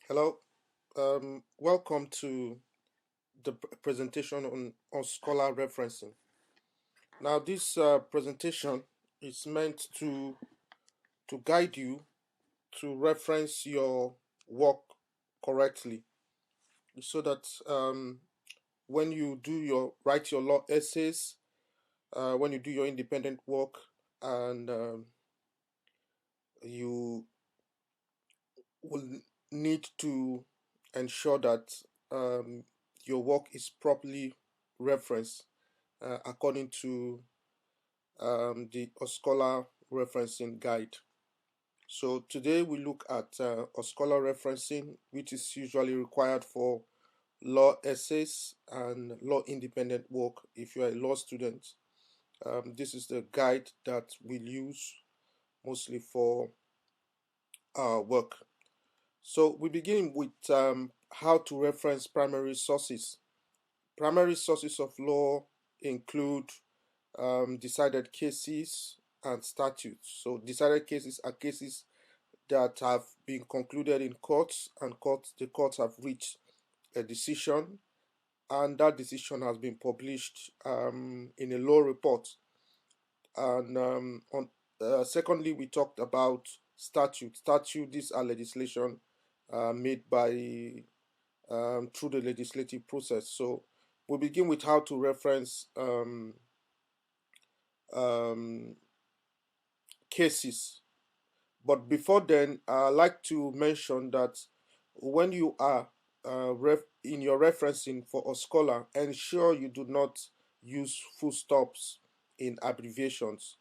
Hello, welcome to the presentation on scholar referencing. Now, this presentation is meant to guide you to reference your work correctly, so that when you write your law essays, when you do your independent work, and you will need to ensure that your work is properly referenced according to the OSCOLA referencing guide. So today we look at OSCOLA referencing, which is usually required for law essays and law independent work if you are a law student. This is the guide that we'll use mostly for our work. So we begin with how to reference primary sources. Primary sources of law include decided cases and statutes. So decided cases are cases that have been concluded in courts, and the courts have reached a decision, and that decision has been published in a law report. And secondly, we talked about statute. Statute, these are legislation made by through the legislative process. So we begin with how to reference um, cases. But before then, I like to mention that when you are in your referencing for a scholar, ensure you do not use full stops in abbreviations.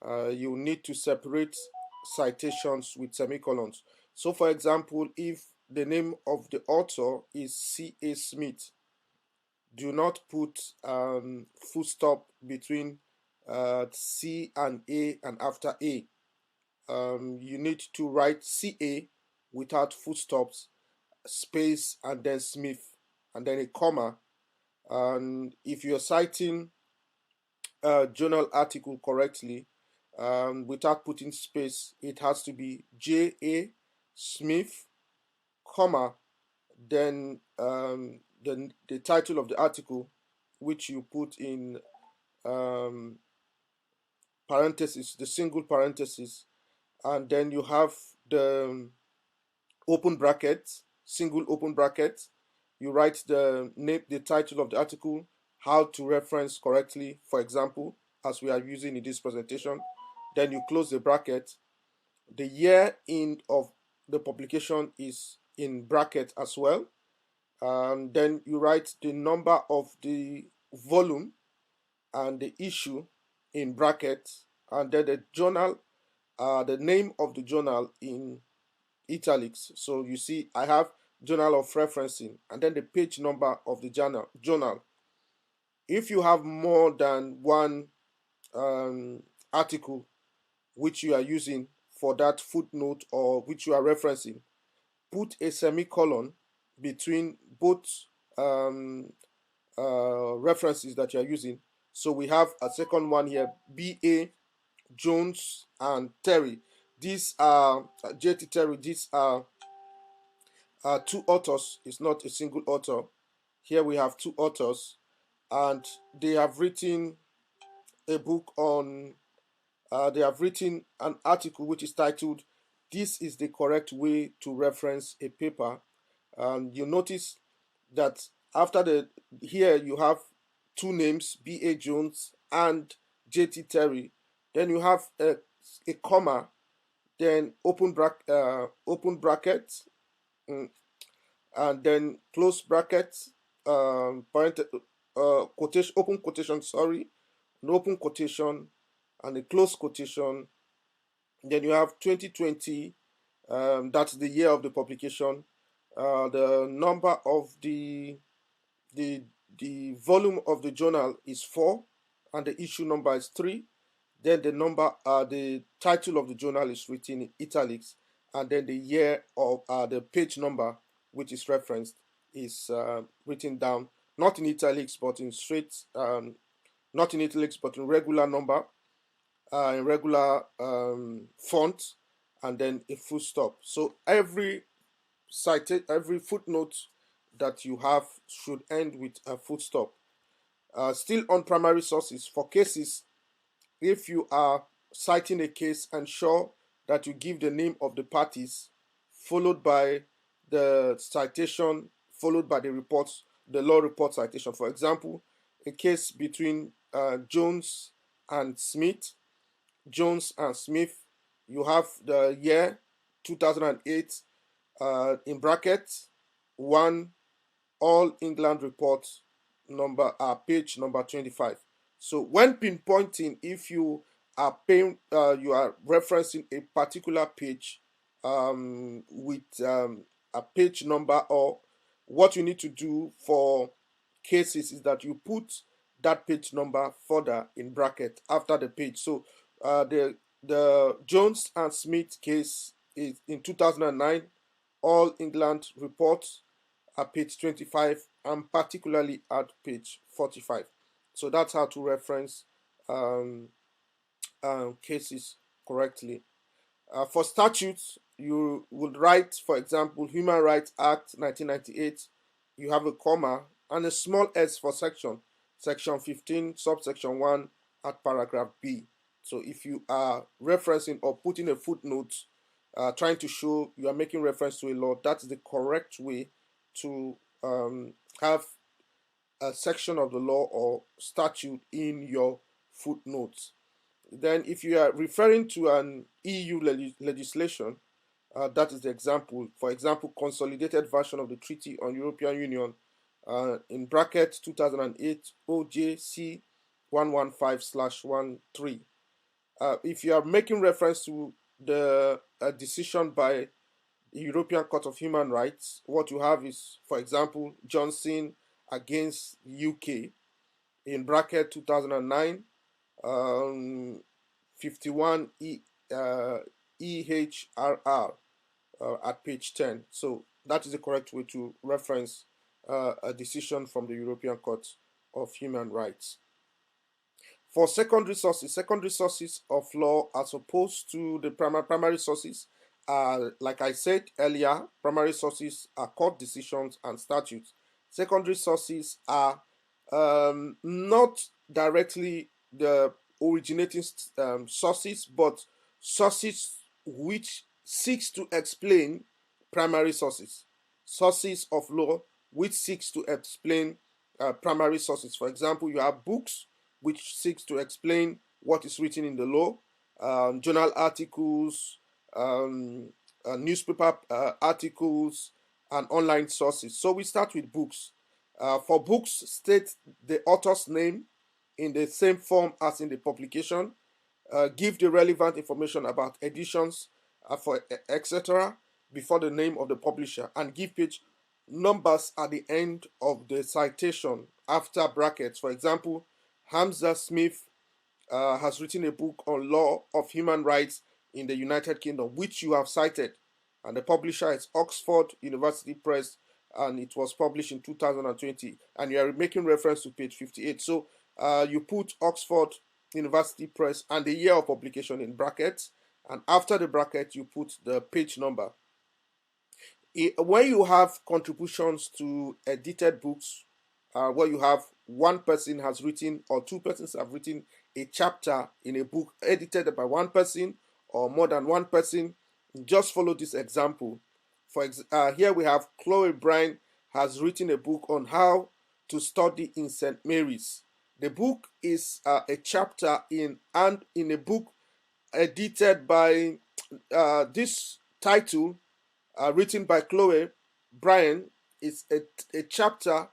You need to separate citations with semicolons. So, for example, if the name of the author is C.A. Smith, do not put full stop between C and A and after A. You need to write CA without full stops, space, and then Smith, and then a comma. And if you're citing a journal article correctly, without putting space, it has to be J.A. Smith, comma, then the title of the article, which you put in um, parentheses, the single parenthesis, and then you have the open bracket, single open bracket. You write the name, the title of the article, how to reference correctly, for example, as we are using in this presentation. Then you close the bracket. The year in of the publication is in bracket as well. And then you write the number of the volume and the issue in bracket, and then the journal, the name of the journal in italics. So you see, I have journal of referencing, and then the page number of the journal. If you have more than one article which you are using for that footnote or which you are referencing, put a semicolon between both um, references that you are using. So we have a second one here, B.A. Jones and Terry. These are J.T. Terry. These are two authors. It's not a single author. Here we have two authors, and they have written a book on. They have written an article which is titled "This is the correct way to reference a paper." And you notice that after the here you have two names, B.A. Jones and J.T. Terry. Then you have a comma, then open bracket, mm, and then close bracket, quotation, open quotation, sorry, an open quotation, and a close quotation. Then you have 2020, that's the year of the publication. The number of the the volume of the journal is 4, and the issue number is 3. Then the title of the journal is written in italics, and then the year of the page number, which is referenced, is written down not in italics but in straight, not in italics but in regular number, in regular font, and then a full stop. So every every footnote that you have should end with a full stop. Still on primary sources, for cases, if you are citing a case, ensure that you give the name of the parties, followed by the citation, followed by the law report citation. For example, a case between Jones and Smith, you have the year 2008 in brackets, 1 All England Report number page number 25. So when pinpointing, if you are you are referencing a particular page with a page number, or what you need to do for cases is that you put that page number further in bracket after the page. So the Jones and Smith case is in 2009, All England Report at page 25, and particularly at page 45. So that's how to reference um, cases correctly. For statutes, you would write, for example, Human Rights Act 1998. You have a comma and a small s for section 15, subsection 1 at paragraph B. So if you are referencing or putting a footnote, trying to show you are making reference to a law, that's the correct way to have a section of the law or statute in your footnotes. Then, if you are referring to an EU legislation, that is the example. For example, consolidated version of the Treaty on European Union, in bracket 2008 OJC 115/13. If you are making reference to the decision by the European Court of Human Rights, what you have is, for example, Johnson against UK in bracket 2009 51 EHRR at page 10. So that is the correct way to reference a decision from the European Court of Human Rights. For secondary sources of law, as opposed to the primary sources, like I said earlier, primary sources are court decisions and statutes. Secondary sources are not directly the originating sources, but sources which seeks to explain primary sources. Sources of law which seeks to explain primary sources. For example, you have books which seeks to explain what is written in the law, journal articles, newspaper articles, and online sources. So we start with books. For books, state the author's name in the same form as in the publication. Give the relevant information about editions, for etc. before the name of the publisher, and give page numbers at the end of the citation after brackets. For example, Hamza Smith has written a book on law of human rights in the United Kingdom, which you have cited, and the publisher is Oxford University Press, and it was published in 2020, and you are making reference to page 58. So you put Oxford University Press and the year of publication in brackets, and after the bracket you put the page number. When you have contributions to edited books, where you have one person has written or two persons have written a chapter in a book edited by one person or more than one person, just follow this example. Here we have Chloe Bryan has written a book on how to study in St. Mary's. The book is a chapter in a book edited by this title, written by Chloe Bryan, is a chapter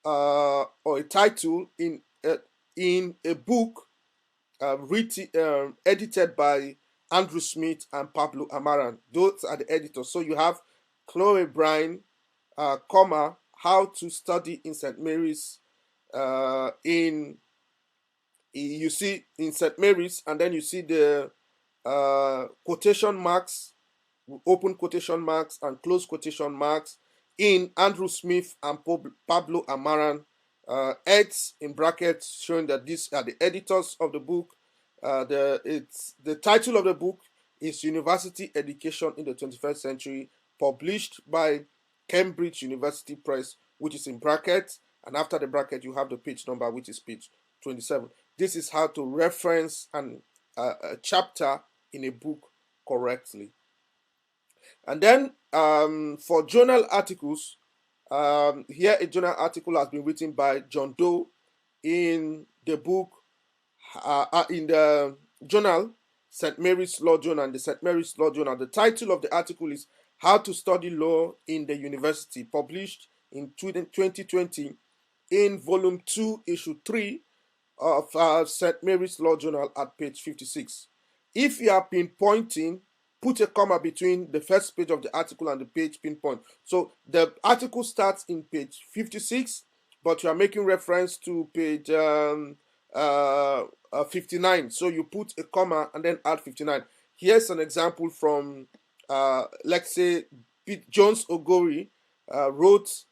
or a title in a book written edited by Andrew Smith and Pablo Amaran. Those are the editors. So you have Chloe Bryan, comma, how to study in St. Mary's, you see in St. Mary's, and then you see the quotation marks, open quotation marks and close quotation marks in Andrew Smith and Pablo Amaran, heads in brackets showing that these are the editors of the book. The title of the book is University Education in the 21st Century, published by Cambridge University Press, which is in brackets, and after the bracket you have the page number, which is page 27. This is how to reference a chapter in a book correctly. And then for journal articles, here a journal article has been written by John Doe in the book, in the journal St. Mary's Law Journal and the St. Mary's Law Journal. The title of the article is How to Study Law in the University, published in 2020 in volume 2, issue 3 of St. Mary's Law Journal at page 56. If you are pinpointing, put a comma between the first page of the article and the page pinpoint. So the article starts in page 56, but you are making reference to page 59. So you put a comma and then add 59. Here's an example from, let's say, Pete Jones Ogori wrote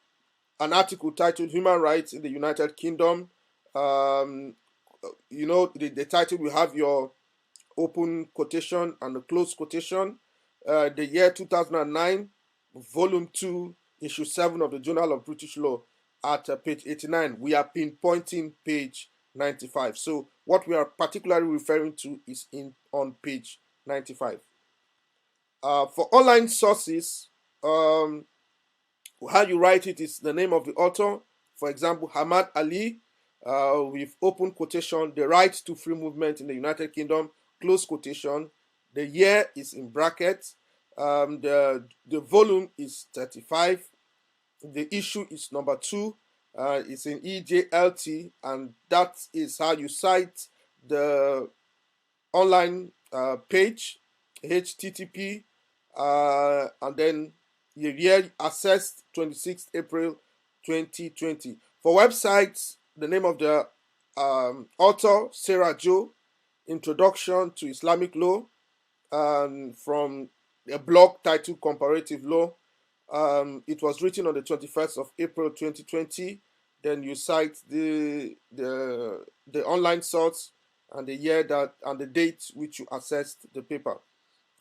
an article titled Human Rights in the United Kingdom. The title will have your open quotation and the close quotation. The year 2009, volume 2, issue 7 of the Journal of British Law at page 89. We are pinpointing page 95. So what we are particularly referring to is on page 95. For online sources, how you write it is the name of the author. For example, Hamad Ali, with open quotation, the right to free movement in the United Kingdom, close quotation. The year is in brackets. The volume is 35. The issue is number 2. It's in EJLT, and that is how you cite the online page, HTTP, and then the year assessed 26th April 2020. For websites, the name of the author, Sarah Jo, Introduction to Islamic Law, from a blog titled Comparative Law. It was written on the 21st of April 2020. Then you cite the online source and the year that and the date which you assessed the paper.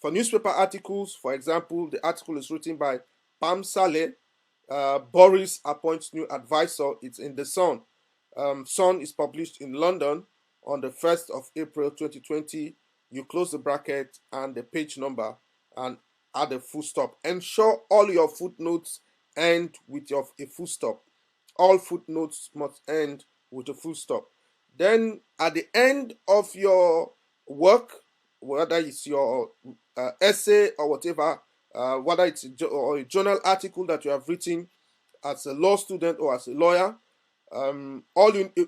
For newspaper articles, for example, the article is written by Pam Saleh. Boris appoints new advisor. It's in the Sun. Sun is published in London on the 1st of April 2020. You close the bracket and the page number and add a full stop. Ensure all your footnotes end with a full stop. All footnotes must end with a full stop. Then at the end of your work, whether it's your essay or whatever, whether it's a journal article that you have written as a law student or as a lawyer,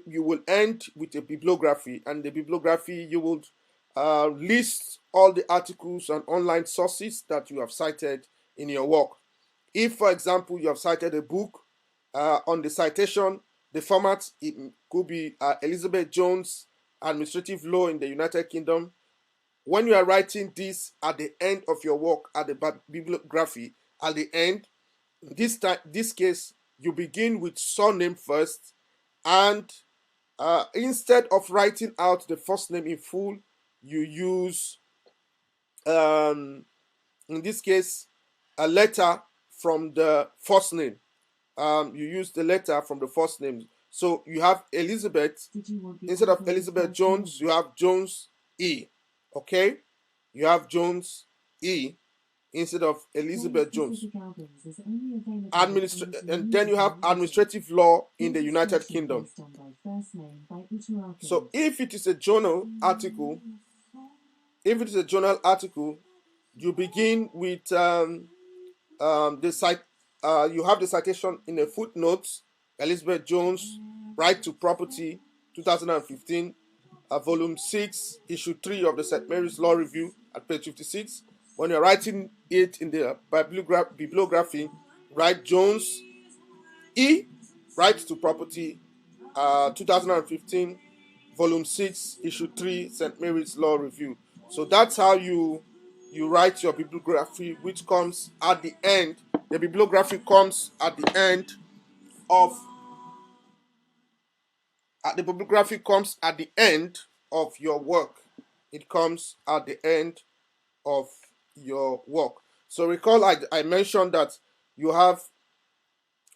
you will end with a bibliography, and the bibliography you will list all the articles and online sources that you have cited in your work. If, for example, you have cited a book, on the citation, the format, it could be Elizabeth Jones, Administrative Law in the United Kingdom. When you are writing this at the end of your work, at the bibliography, at the end, this case, you begin with surname first, and instead of writing out the first name in full, you use, in this case, a letter from the first name. You use the letter from the first name. So you have Elizabeth, instead of Elizabeth Jones, you have Jones E. Okay? You have Jones E instead of Elizabeth Jones. And then you have administrative law in the United Kingdom. So if it is a journal article, you begin with the site. You have the citation in a footnote. Elizabeth Jones, Right to Property, 2015, volume 6, issue 3 of the St. Mary's Law Review at page 56. When you're writing it in the bibliography, write Jones E, Right to Property, 2015, volume 6, issue 3, St. Mary's Law Review. So that's how you write your bibliography, which comes at the end. The bibliography comes at the end of your work. It comes at the end of your work. So recall I mentioned that you have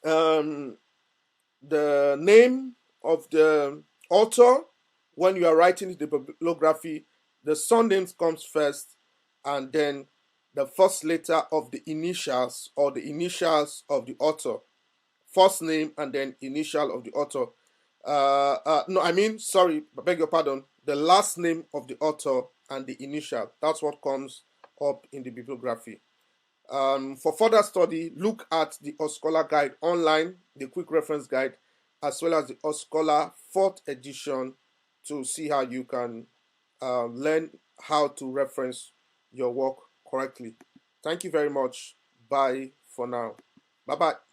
um, the name of the author. When you are writing the bibliography, the surname comes first, and then the first letter of the initials or the initials of the author. First name and then initial of the author. No, I mean, sorry, I beg your pardon. The last name of the author and the initial. That's what comes up in the bibliography. For further study, look at the OSCOLA guide online, the quick reference guide, as well as the OSCOLA 4th edition to see how you can learn how to reference your work correctly. Thank you very much. Bye for now. Bye bye.